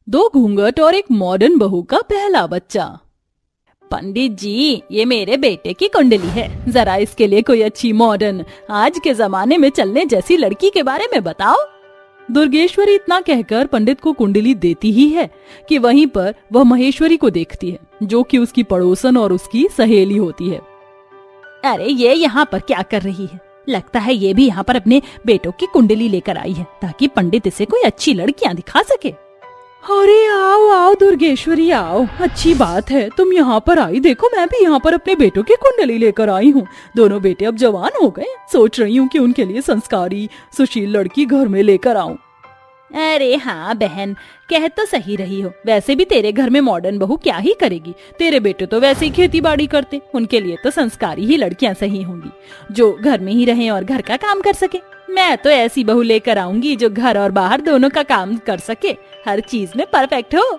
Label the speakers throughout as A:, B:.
A: दो घूंघट और एक मॉडर्न बहू का पहला बच्चा। पंडित जी, ये मेरे बेटे की कुंडली है, जरा इसके लिए कोई अच्छी मॉडर्न आज के जमाने में चलने जैसी लड़की के बारे में बताओ। दुर्गेश्वरी इतना कहकर पंडित को कुंडली देती ही है कि वहीं पर वह महेश्वरी को देखती है, जो कि उसकी पड़ोसन और उसकी सहेली होती है। अरे ये यहाँ पर क्या कर रही है? लगता है ये भी यहाँ पर अपने बेटों की कुंडली लेकर आई है ताकि पंडित इसे कोई अच्छी लड़कियां दिखा सके। अरे आओ आओ दुर्गेश्वरी आओ, अच्छी बात है तुम यहाँ पर आई। देखो मैं भी यहाँ पर अपने बेटों की कुंडली लेकर आई हूँ। दोनों बेटे अब जवान हो गए, सोच रही हूँ कि उनके लिए संस्कारी सुशील लड़की घर में लेकर आऊं। अरे हाँ बहन, कह तो सही रही हो। वैसे भी तेरे घर में मॉडर्न बहू क्या ही करेगी, तेरे बेटे तो वैसे ही खेती बाड़ी करते, उनके लिए तो संस्कारी ही लड़कियां सही होंगी जो घर में ही रहें और घर का काम कर सके। मैं तो ऐसी बहू लेकर आऊंगी जो घर और बाहर दोनों का काम कर सके, हर चीज में परफेक्ट हो।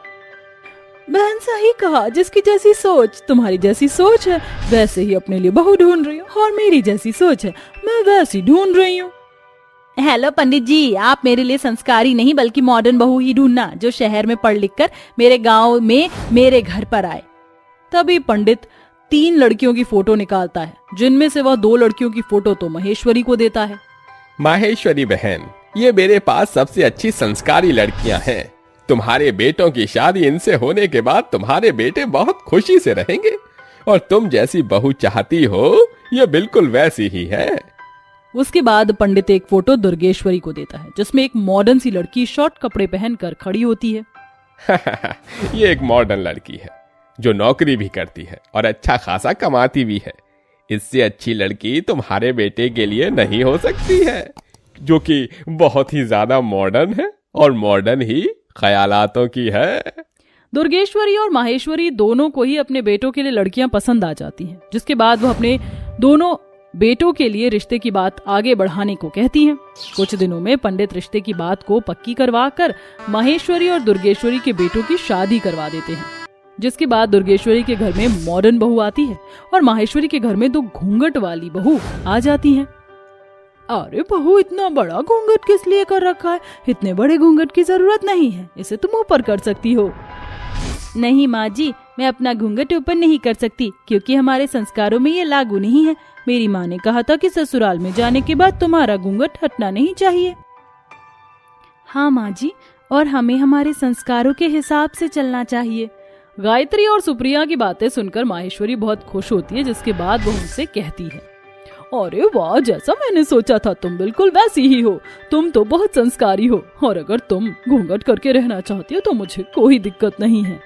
A: बहन सही कहा, जिसकी जैसी सोच तुम्हारी जैसी सोच है वैसे ही अपने लिए बहू ढूंढ रही हूँ, और मेरी जैसी सोच है मैं वैसी ढूंढ रही हूँ। हेलो पंडित जी, आप मेरे लिए संस्कारी नहीं बल्कि मॉडर्न बहू ही ढूंढना जो शहर में पढ़ लिख कर मेरे गांव में मेरे घर पर आए। तभी पंडित 3 लड़कियों की फोटो निकालता है, जिनमें से वह 2 लड़कियों की फोटो तो महेश्वरी को देता है।
B: माहेश्वरी बहन, ये मेरे पास सबसे अच्छी संस्कारी लड़कियां हैं। तुम्हारे बेटों की शादी इनसे होने के बाद तुम्हारे बेटे बहुत खुशी से रहेंगे, और तुम जैसी बहू चाहती हो ये बिल्कुल वैसी ही है।
A: उसके बाद पंडित एक फोटो दुर्गेश्वरी को देता है, जिसमें एक मॉडर्न सी लड़की शॉर्ट कपड़े पहनकर खड़ी होती है।
B: ये एक मॉडर्न लड़की है जो नौकरी भी करती है और अच्छा खासा कमाती भी है। इससे अच्छी लड़की तुम्हारे बेटे के लिए नहीं हो सकती है, जो कि बहुत ही ज्यादा मॉडर्न है और मॉडर्न ही ख्यालातों की है।
A: दुर्गेश्वरी और माहेश्वरी दोनों को ही अपने बेटों के लिए लड़कियां पसंद आ जाती हैं, जिसके बाद वह अपने दोनों बेटों के लिए रिश्ते की बात आगे बढ़ाने को कहती हैं। कुछ दिनों में पंडित रिश्ते की बात को पक्की करवाकर माहेश्वरी और दुर्गेश्वरी के बेटों की शादी करवा देते हैं, जिसके बाद दुर्गेश्वरी के घर में मॉडर्न बहू आती है और माहेश्वरी के घर में 2 घूंघट वाली बहू आ जाती हैं। अरे बहू, इतना बड़ा घूंघट किस लिए कर रखा है? इतने बड़े घूंघट की जरूरत नहीं है, इसे तुम ऊपर कर सकती हो। नहीं माँ जी, मैं अपना घूंघट ऊपर नहीं कर सकती क्योंकि हमारे संस्कारों में ये लागू नहीं है। मेरी माँ ने कहा था कि ससुराल में जाने के बाद तुम्हारा घूंघट हटना नहीं चाहिए। हाँ माँ जी, और हमें हमारे संस्कारों के हिसाब से चलना चाहिए। गायत्री और सुप्रिया की बातें सुनकर माहेश्वरी बहुत खुश होती है, जिसके बाद वो उनसे कहती है, अरे वाह, जैसा मैंने सोचा था तुम बिल्कुल वैसी ही हो। तुम तो बहुत संस्कारी हो, और अगर तुम घूंघट करके रहना चाहती हो तो मुझे कोई दिक्कत नहीं है।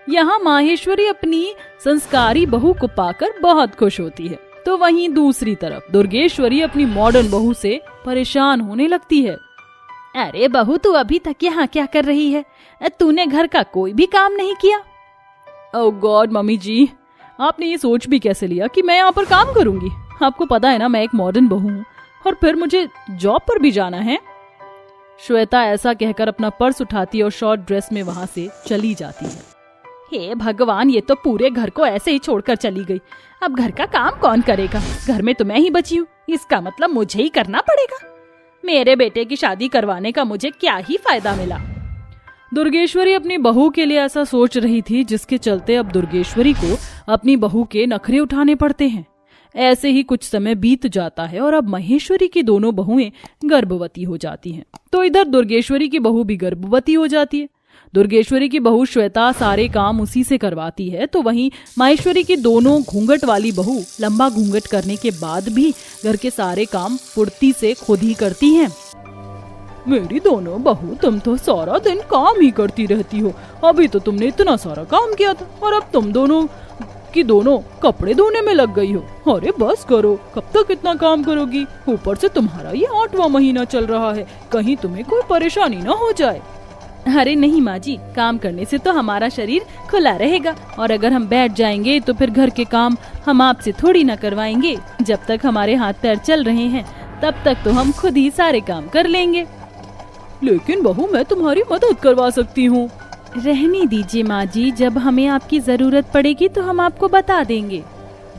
A: यहाँ माहेश्वरी अपनी संस्कारी बहू को पाकर बहुत खुश होती है, तो वहीं दूसरी तरफ दुर्गेश्वरी अपनी मॉडर्न बहू से परेशान होने लगती है। अरे बहू, तू अभी तक यहाँ क्या कर रही है? तूने घर का कोई भी काम नहीं किया? ओह गॉड मम्मी जी, आपने ये सोच भी कैसे लिया कि मैं यहाँ पर काम करूंगी? आपको पता है ना, मैं एक मॉडर्न बहू हूँ और फिर मुझे जॉब पर भी जाना है। श्वेता ऐसा कहकर अपना पर्स उठाती है और शॉर्ट ड्रेस में वहां से चली जाती है। हे भगवान, ये तो पूरे घर को ऐसे ही छोड़कर चली गई। अब घर का काम कौन करेगा? घर में तो मैं ही बची हूँ, इसका मतलब मुझे ही करना पड़ेगा। मेरे बेटे की शादी करवाने का मुझे क्या ही फायदा मिला? दुर्गेश्वरी अपनी बहू के लिए ऐसा सोच रही थी, जिसके चलते अब दुर्गेश्वरी को अपनी बहू के नखरे उठाने पड़ते हैं। ऐसे ही कुछ समय बीत जाता है और अब महेश्वरी की दोनों बहुएं गर्भवती हो जाती हैं। तो इधर दुर्गेश्वरी की बहू भी गर्भवती हो जाती है। दुर्गेश्वरी की बहू श्वेता सारे काम उसी से करवाती है, तो वहीं माहेश्वरी की दोनों घूंघट वाली बहू लंबा घूंघट करने के बाद भी घर के सारे काम फुर्ती से खुद ही करती हैं। मेरी दोनों बहू, तुम तो सारा दिन काम ही करती रहती हो। अभी तो तुमने इतना सारा काम किया था और अब तुम दोनों की दोनों कपड़े धोने में लग गई हो। अरे बस करो, कब तक इतना काम करोगी? ऊपर से तुम्हारा ये 8वां महीना चल रहा है, कहीं तुम्हें कोई परेशानी न हो जाए। अरे नहीं माँ जी, काम करने से तो हमारा शरीर खुला रहेगा, और अगर हम बैठ जाएंगे तो फिर घर के काम हम आपसे थोड़ी ना करवाएंगे। जब तक हमारे हाथ पैर चल रहे हैं तब तक तो हम खुद ही सारे काम कर लेंगे। लेकिन बहू, मैं तुम्हारी मदद करवा सकती हूँ। रहने दीजिए माँ जी, जब हमें आपकी जरूरत पड़ेगी तो हम आपको बता देंगे।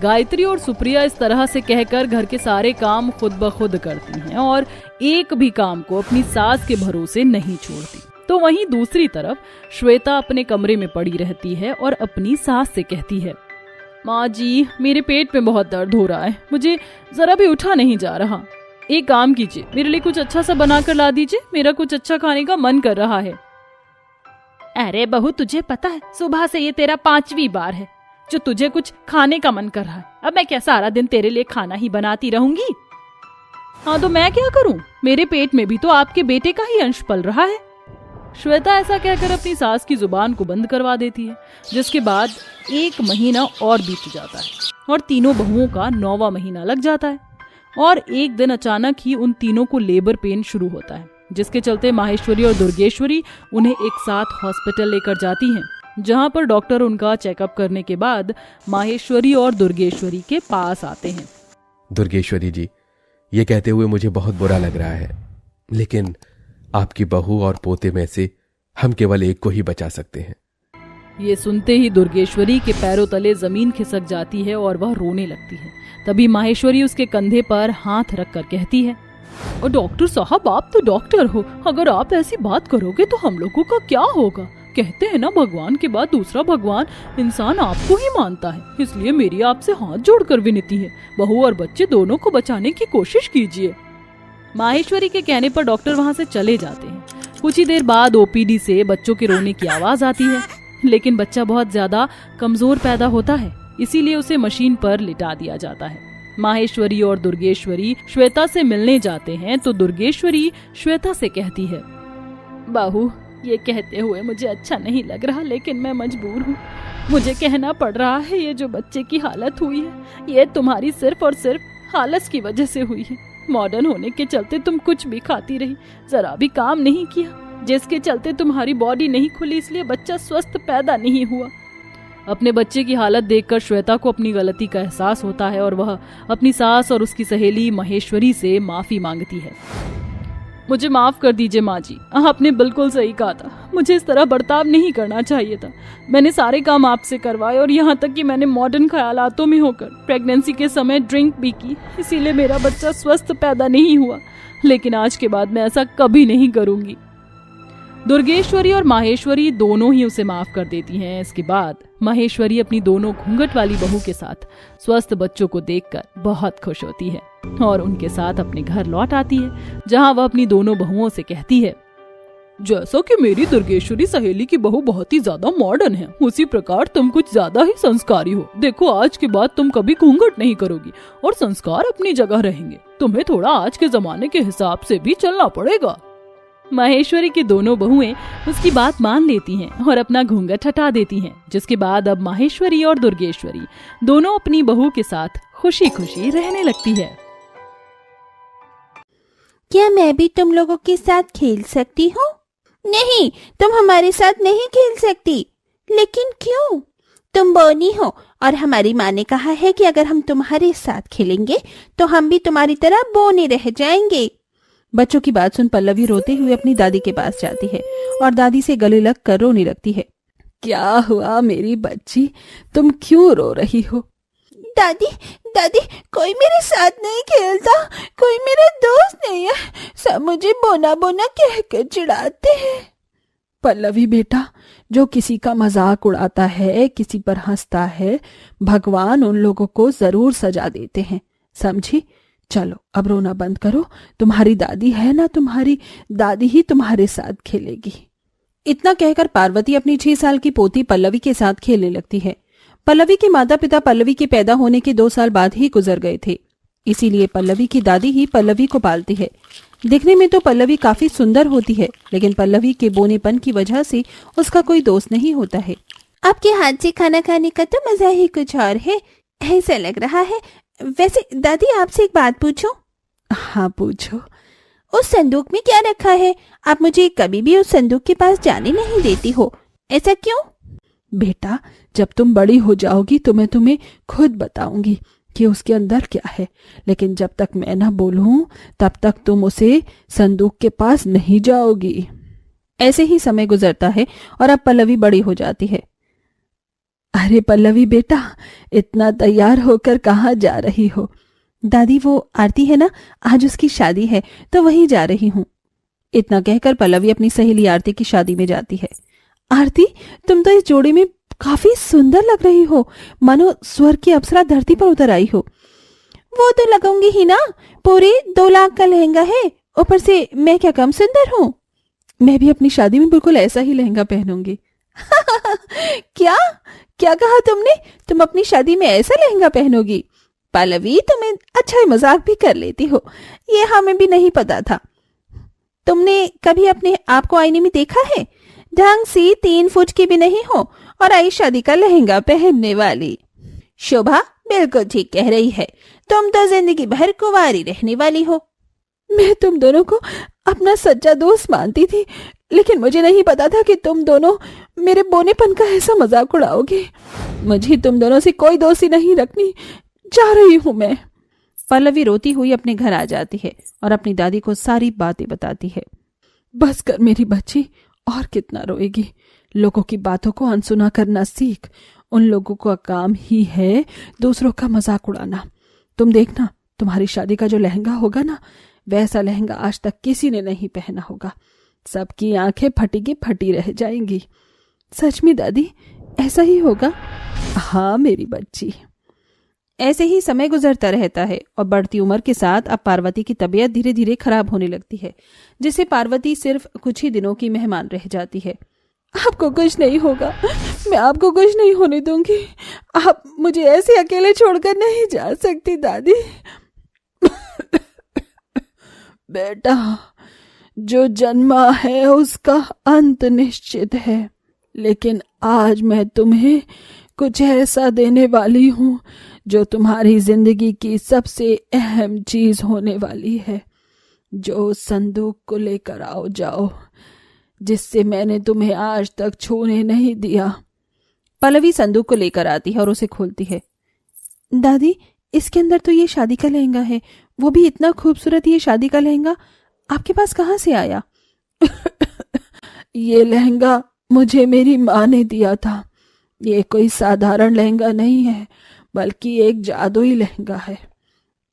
A: गायत्री और सुप्रिया इस तरह से कहकर घर के सारे काम खुद ब खुद करती हैं और एक भी काम को अपनी सास के भरोसे नहीं छोड़ती। तो वहीं दूसरी तरफ श्वेता अपने कमरे में पड़ी रहती है और अपनी सास से कहती है, माँ जी, मेरे पेट में बहुत दर्द हो रहा है, मुझे जरा भी उठा नहीं जा रहा। एक काम कीजिए, मेरे लिए कुछ अच्छा सा बना कर ला दीजिए, मेरा कुछ अच्छा खाने का मन कर रहा है। अरे बहू, तुझे पता है सुबह से ये तेरा 5वीं बार है जो तुझे कुछ खाने का मन कर रहा है। अब मैं क्या सारा दिन तेरे लिए खाना ही बनाती रहूंगी? हाँ तो मैं क्या करूं? मेरे पेट में भी तो आपके बेटे का ही अंश पल रहा है। श्वेता ऐसा कहकर अपनी सास की जुबान को बंद करवा देती है, जिसके बाद 1 महीना और बीत जाता है और तीनों बहुओं का 9वां महीना लग जाता है। और एक दिन अचानक ही उन तीनों को लेबर पेन शुरू होता है, जिसके चलते माहेश्वरी और दुर्गेश्वरी उन्हें एक साथ हॉस्पिटल लेकर जाती हैं, जहां पर डॉक्टर उनका चेकअप करने के बाद माहेश्वरी और दुर्गेश्वरी के पास आते हैं।
B: दुर्गेश्वरी जी, ये कहते हुए मुझे बहुत बुरा लग रहा है, लेकिन आपकी बहू और पोते में से हम केवल एक को ही बचा सकते हैं।
A: ये सुनते ही दुर्गेश्वरी के पैरों तले जमीन खिसक जाती है और वह रोने लगती है। तभी माहेश्वरी उसके कंधे पर हाथ रखकर कहती है, और डॉक्टर साहब, आप तो डॉक्टर हो, अगर आप ऐसी बात करोगे तो हम लोगों का क्या होगा? कहते हैं ना, भगवान के बाद दूसरा भगवान इंसान आपको ही मानता है, इसलिए मेरी आपसे हाथ जोड़कर विनती है, बहू और बच्चे दोनों को बचाने की कोशिश कीजिए। माहेश्वरी के कहने पर डॉक्टर वहाँ से चले जाते हैं। कुछ ही देर बाद ओपीडी से बच्चों के रोने की आवाज आती है, लेकिन बच्चा बहुत ज्यादा कमजोर पैदा होता है, इसीलिए उसे मशीन पर लिटा दिया जाता है। माहेश्वरी और दुर्गेश्वरी श्वेता से मिलने जाते हैं तो दुर्गेश्वरी श्वेता से कहती है, बहू, ये कहते हुए मुझे अच्छा नहीं लग रहा, लेकिन मैं मजबूर हूँ, मुझे कहना पड़ रहा है। ये जो बच्चे की हालत हुई है, ये तुम्हारी सिर्फ और सिर्फ आलस की वजह से हुई है। मॉडर्न होने के चलते तुम कुछ भी खाती रही, जरा भी काम नहीं किया, जिसके चलते तुम्हारी बॉडी नहीं खुली, इसलिए बच्चा स्वस्थ पैदा नहीं हुआ। अपने बच्चे की हालत देखकर श्वेता को अपनी गलती का एहसास होता है और वह अपनी सास और उसकी सहेली महेश्वरी से माफी मांगती है। मुझे माफ कर दीजिए माँ जी, आपने बिल्कुल सही कहा था, मुझे इस तरह बर्ताव नहीं करना चाहिए था। मैंने सारे काम आपसे करवाए और यहाँ तक कि मैंने मॉडर्न ख्यालातों में होकर प्रेगनेंसी के समय ड्रिंक भी की, इसीलिए मेरा बच्चा स्वस्थ पैदा नहीं हुआ, लेकिन आज के बाद मैं ऐसा कभी नहीं करूंगी। दुर्गेश्वरी और माहेश्वरी दोनों ही उसे माफ कर देती हैं। इसके बाद माहेश्वरी अपनी दोनों घूंघट वाली बहू के साथ स्वस्थ बच्चों को देखकर बहुत खुश होती है और उनके साथ अपने घर लौट आती है, जहां वह अपनी दोनों बहुओं से कहती है, जैसा कि मेरी दुर्गेश्वरी सहेली की बहू बहुत ही ज्यादा मॉडर्न है, उसी प्रकार तुम कुछ ज्यादा ही संस्कारी हो। देखो, आज के बाद तुम कभी घूंघट नहीं करोगी और संस्कार अपनी जगह रहेंगे। तुम्हें थोड़ा आज के जमाने के हिसाब से भी चलना पड़ेगा। माहेश्वरी की दोनों बहुएं उसकी बात मान लेती हैं और अपना घूंघट हटा देती हैं, जिसके बाद अब माहेश्वरी और दुर्गेश्वरी दोनों अपनी बहू के साथ खुशी खुशी रहने लगती है।
C: क्या मैं भी तुम लोगों के साथ खेल सकती हूँ? नहीं, तुम हमारे साथ नहीं खेल सकती। लेकिन क्यों? तुम बोनी हो और हमारी माँ ने कहा है कि अगर हम तुम्हारे साथ खेलेंगे तो हम भी तुम्हारी तरह बोने रह जाएंगे।
D: बच्चों की बात सुन पल्लवी रोते हुए अपनी दादी के पास जाती है और दादी से गले लग कर रोने लगती है। क्या हुआ मेरी बच्ची, तुम क्यों रो रही हो?
C: दादी, दादी, कोई मेरे साथ नहीं खेलता, कोई मेरा दोस्त नहीं है, सब मुझे बोना बोना कहकर चिढ़ाते हैं।
D: पल्लवी बेटा, जो किसी का मजाक उड़ाता है, किसी पर हंसता है, भगवान उन लोगों को जरूर सजा देते हैं, समझी? चलो अब रोना बंद करो, तुम्हारी दादी है ना, तुम्हारी दादी ही तुम्हारे साथ खेलेगी। इतना कहकर पार्वती अपनी 6 साल की पोती पल्लवी के साथ खेलने लगती है। पल्लवी के माता पिता पल्लवी के पैदा होने के 2 साल बाद ही गुजर गए थे, इसीलिए पल्लवी की दादी ही पल्लवी को पालती है। दिखने में तो पल्लवी काफी सुंदर होती है, लेकिन पल्लवी के बोनेपन की वजह से उसका कोई दोस्त नहीं होता है।
C: आपके हाथ से खाना खाने का तो मजा ही कुछ और है, ऐसा लग रहा है। वैसे दादी, आपसे एक बात पूछूं?
D: हाँ पूछो।
C: उस संदूक में क्या रखा है? आप मुझे कभी भी उस संदूक के पास जाने नहीं देती हो, ऐसा क्यों?
D: बेटा, जब तुम बड़ी हो जाओगी तो मैं तुम्हें खुद बताऊंगी कि उसके अंदर क्या है, लेकिन जब तक मैं ना बोलूं तब तक तुम उसे संदूक के पास नहीं जाओगी। ऐसे ही समय गुजरता है और अब पल्लवी बड़ी हो जाती है। अरे पल्लवी बेटा, इतना तैयार होकर कहाँ जा रही हो?
C: दादी, वो आरती है ना, आज उसकी शादी है तो वहीं जा रही हूँ।
D: इतना कहकर पल्लवी अपनी सहेली आरती की शादी में जाती है। आरती, तुम तो इस जोड़ी में काफी सुंदर लग रही हो, मानो स्वर्ग की अप्सरा धरती पर उतर आई हो।
C: वो तो लगाऊंगी ही ना, पूरे 2 लाख का लहंगा है, ऊपर से मैं क्या कम सुंदर हूँ?
D: मैं भी अपनी शादी में बिल्कुल ऐसा ही लहंगा पहनूंगी।
C: क्या क्या कहा तुमने? तुम अपनी शादी में ऐसा लहंगा पहनोगी? पल्लवी, तुम्हें अच्छा ही मजाक भी कर लेती हो, ये हमें भी नहीं पता था। तुमने कभी अपने आप को आईने में देखा है? ढंग से 3 फुट की भी नहीं हो और आई शादी का लहंगा पहनने वाली। शोभा बिल्कुल ठीक कह रही है, तुम तो जिंदगी भर कुंवारी रहने वाली हो।
D: मैं तुम दोनों को अपना सच्चा दोस्त मानती थी, लेकिन मुझे नहीं पता था कि तुम दोनों मेरे बोनेपन का ऐसा मजाक उड़ाओगे। मुझे तुम दोनों से कोई दोस्ती नहीं रखनी, जा रही हूं मैं।
A: पल्लवी रोती हुई अपने घर आ जाती है और अपनी दादी को सारी बातें बताती है।
D: बस कर मेरी बच्ची, और कितना रोएगी? लोगों की बातों को अनसुना करना सीख। उन लोगों का काम ही है दूसरों का मजाक उड़ाना। तुम देखना, तुम्हारी शादी का जो लहंगा होगा ना, वैसा लहंगा आज तक किसी ने नहीं पहना होगा। सबकी आंखें फटी की फटी रह जाएंगी। सच में दादी, ऐसा ही होगा? हाँ मेरी बच्ची।
A: ऐसे ही समय गुजरता रहता है और बढ़ती उम्र के साथ अब पार्वती की तबीयत धीरे धीरे खराब होने लगती है, जिससे पार्वती सिर्फ कुछ ही दिनों की मेहमान रह जाती है।
D: आपको कुछ नहीं होगा, मैं आपको कुछ नहीं होने दूंगी। आप मुझे ऐसे अकेले छोड़कर नहीं जा सकती दादी। बेटा, जो जन्मा है उसका अंत निश्चित है, लेकिन आज मैं तुम्हें कुछ ऐसा देने वाली हूँ जो तुम्हारी जिंदगी की सबसे अहम चीज होने वाली है। जो संदूक को लेकर आओ जाओ, जिससे मैंने तुम्हें आज तक छूने नहीं दिया।
A: पल्लवी संदूक को लेकर आती है और उसे खोलती है।
D: दादी, इसके अंदर तो ये शादी का लहंगा है, वो भी इतना खूबसूरत। ये शादी का लहंगा आपके पास कहाँ से आया? ये लहंगा मुझे मेरी माँ ने दिया था। ये कोई साधारण लहंगा नहीं है, बल्कि एक जादुई लहंगा है।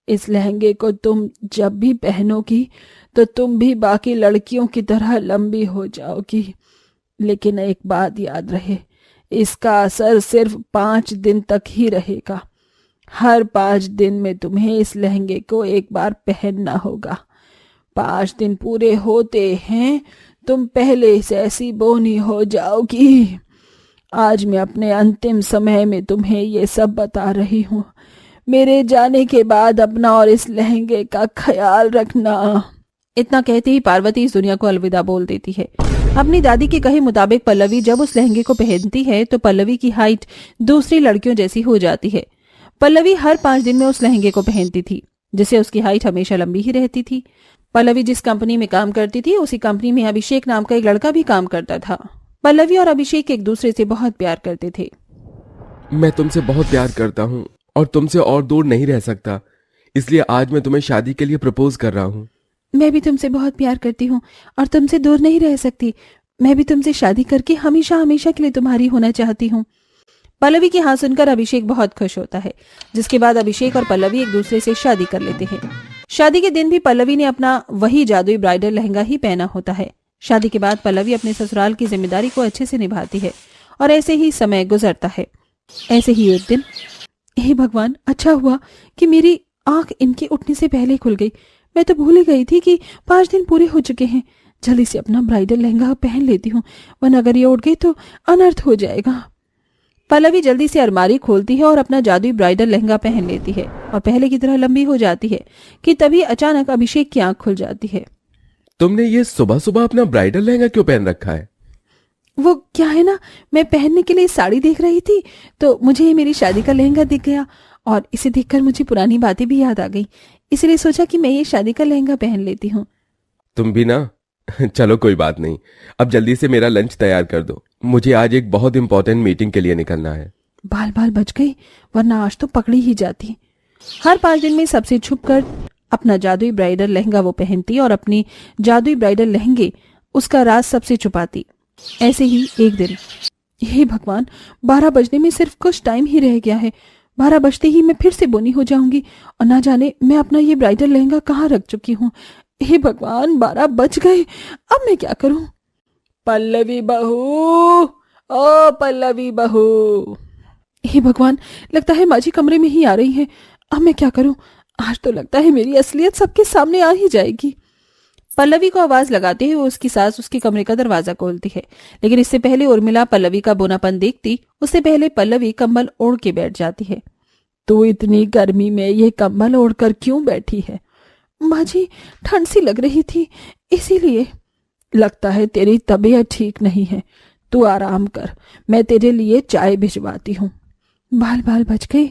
D: इस लहंगे को तुम जब भी पहनोगी तो तुम भी बाकी लड़कियों की तरह लंबी हो जाओगी। लेकिन एक बात याद रहे, इसका असर सिर्फ 5 दिन तक ही रहेगा। हर 5 दिन में तुम्हें इस लहंगे को एक बार पहनना होगा। 5 दिन पूरे होते हैं तुम पहले से ऐसी बोनी हो जाओगी। आज मैं अपने अंतिम समय में तुम्हें ये सब बता रही हूँ। मेरे जाने के बाद अपना और इस लहंगे का ख्याल रखना।
A: इतना कहते ही पार्वती इस दुनिया को अलविदा बोल देती है। अपनी दादी के कहे मुताबिक पल्लवी जब उस लहंगे को पहनती है तो पल्लवी की हाइट दूसरी लड़कियों जैसी हो जाती है। पल्लवी हर 5 दिन में उस लहंगे को पहनती थी, जिससे उसकी हाइट हमेशा लंबी ही रहती थी। पल्लवी जिस कंपनी में काम करती थी, उसी कंपनी में अभिषेक नाम का एक लड़का भी काम करता था। पल्लवी और अभिषेक एक दूसरे से बहुत प्यार करते थे।
B: मैं तुमसे बहुत प्यार करता हूँ और तुमसे और दूर नहीं रह सकता, इसलिए आज मैं तुम्हें शादी के लिए प्रपोज कर रहा हूँ।
D: मैं भी तुमसे बहुत प्यार करती हूँ और तुमसे दूर नहीं रह सकती। मैं भी तुमसे शादी करके हमेशा हमेशा के लिए तुम्हारी होना चाहती हूँ।
A: पल्लवी की हाँ सुनकर अभिषेक बहुत खुश होता है, जिसके बाद अभिषेक और पल्लवी एक दूसरे से शादी कर लेते हैं। शादी के दिन भी पल्लवी ने अपना वही जादुई ब्राइडल लहंगा ही पहना होता है। शादी के बाद पल्लवी अपने ससुराल की जिम्मेदारी को अच्छे से निभाती है और ऐसे ही समय गुजरता है। ऐसे ही एक दिन, हे भगवान, अच्छा हुआ कि मेरी आंख इनके उठने से पहले खुल गई। मैं तो भूल ही गई थी कि 5 दिन पूरे हो चुके हैं। जल्दी से अपना ब्राइडल लहंगा पहन लेती हूँ, वरना अगर ये उठ गई तो अनर्थ हो जाएगा। पल्लवी जल्दी से अलमारी खोलती है और अपना जादुई ब्राइडल लहंगा पहन लेती है और पहले की तरह लंबी हो जाती है कि तभी अचानक अभिषेक की आंख खुल जाती है।
B: तुमने ये सुबह सुबह अपना ब्राइडल लहंगा क्यों पहन रखा है?
D: वो क्या है ना, मैं पहनने के लिए साड़ी देख रही थी तो मुझे ये मेरी शादी का लहंगा दिख गया और इसे देखकर मुझे पुरानी बातें भी याद आ गई, इसलिए सोचा कि मैं ये शादी का लहंगा पहन लेती हूँ।
B: तुम भी ना? चलो कोई बात नहीं, अब जल्दी से मेरा लंच तैयार कर दो, मुझे आज एक बहुत इंपॉर्टेंट मीटिंग के लिए निकलना है।
D: बाल बाल बच गई, वरना आज तो पकड़ी ही जाती।
A: हर 5 दिन में सबसे छुपकर अपना जादुई ब्राइडल लहंगा वो पहनती और अपनी जादुई ब्राइडल लहंगे उसका राज सबसे छुपाती। ऐसे ही एक दिन,
D: हे भगवान, 12 बजने में सिर्फ कुछ टाइम ही रह गया है। 12 बजते ही मैं फिर से बोनी हो जाऊंगी और ना जाने मैं अपना ये ब्राइडल लहंगा कहाँ रख चुकी हूँ। हे भगवान, 12 बज गए, अब मैं क्या करूं? पल्लवी बहू, ओ पल्लवी बहू। हे भगवान, लगता है माँ जी कमरे में ही आ रही हैं। अब मैं क्या करूं? आज तो लगता है मेरी असलियत सबके सामने आ ही जाएगी।
C: पल्लवी को आवाज लगाते हुए उसकी सास उसके कमरे का दरवाजा खोलती है, लेकिन इससे पहले उर्मिला पल्लवी का बोनापन देखती उससे पहले पल्लवी कंबल ओढ़ के बैठ जाती है।
D: तू इतनी गर्मी में ये कंबल ओढ़कर क्यों बैठी है? माँ जी, ठंड सी लग रही थी, इसीलिए। लगता है तेरी तबीयत ठीक नहीं है, तू आराम कर, मैं तेरे लिए चाय भिजवाती हूँ। बाल बाल बच गए,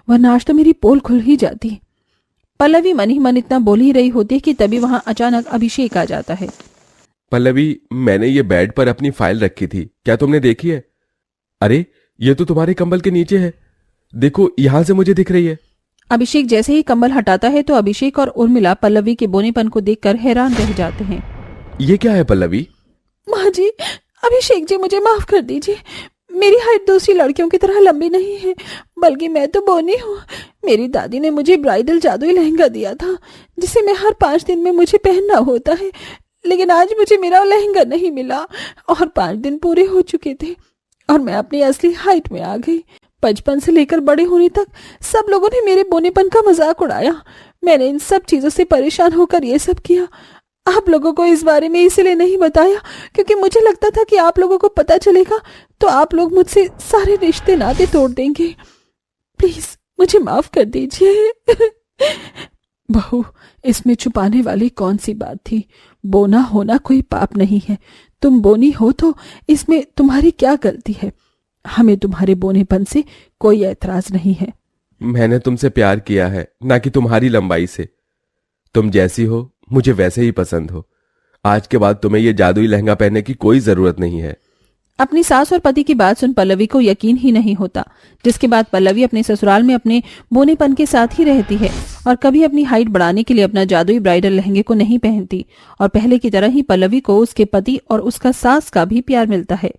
D: वरना आज तो मेरी पोल खुल ही जाती।
C: पल्लवी मन ही मन इतना बोल ही रही होती है कि तभी वहां अचानक अभिषेक आ जाता है।
B: पल्लवी, मैंने ये बेड पर अपनी फाइल रखी थी, क्या तुमने देखी है? अरे, ये तो तुम्हारे कंबल के नीचे है, देखो यहां से मुझे दिख रही है।
C: अभिषेक जैसे ही कंबल हटाता है तो अभिषेक और उर्मिला पल्लवी के बोनेपन को देखकर हैरान रह जाते हैं।
B: ये क्या है पल्लवी?
D: माँ जी, अभिषेक जी, मुझे माफ कर दीजिए। मेरी हाइट दूसरी लड़कियों की तरह लंबी नहीं है, बल्कि मैं तो बोनी हूँ। मेरी दादी ने मुझे ब्राइडल जादुई लहंगा दिया था, जिसे मैं हर 5 दिन में मुझे पहनना होता है, लेकिन आज मुझे मेरा लहंगा नहीं मिला और 5 दिन पूरे हो चुके थे और मैं अपनी असली हाइट में आ गई। 55 से लेकर बड़े होने तक सब लोगों ने मेरे बोनेपन का मजाक उड़ाया। मैंने इन सब चीजों से परेशान होकर ये सब किया। आप लोगों को इस बारे में इसलिए नहीं बताया क्योंकि मुझे लगता था कि आप लोगों को पता चलेगा तो आप लोग मुझसे सारे रिश्ते नाते तोड़ देंगे। प्लीज मुझे माफ कर दीजिए। बहू, इसमें छुपाने वाली कौन सी बात थी? बोना होना कोई पाप नहीं है। तुम बोनी हो तो इसमें तुम्हारी क्या गलती है? हमें तुम्हारे बोनेपन से कोई ऐतराज नहीं है।
B: मैंने तुमसे प्यार किया है, ना कि तुम्हारी लंबाई से। तुम जैसी हो मुझे वैसे ही पसंद हो। आज के बाद तुम्हें ये जादुई लहंगा पहनने की कोई जरूरत नहीं है।
C: अपनी सास और पति की बात सुन पल्लवी को यकीन ही नहीं होता, जिसके बाद पल्लवी अपने ससुराल में अपने बोनेपन के साथ ही रहती है और कभी अपनी हाइट बढ़ाने के लिए अपना जादुई ब्राइडल लहंगे को नहीं पहनती और पहले की तरह ही पल्लवी को उसके पति और उसका सास का भी प्यार मिलता है।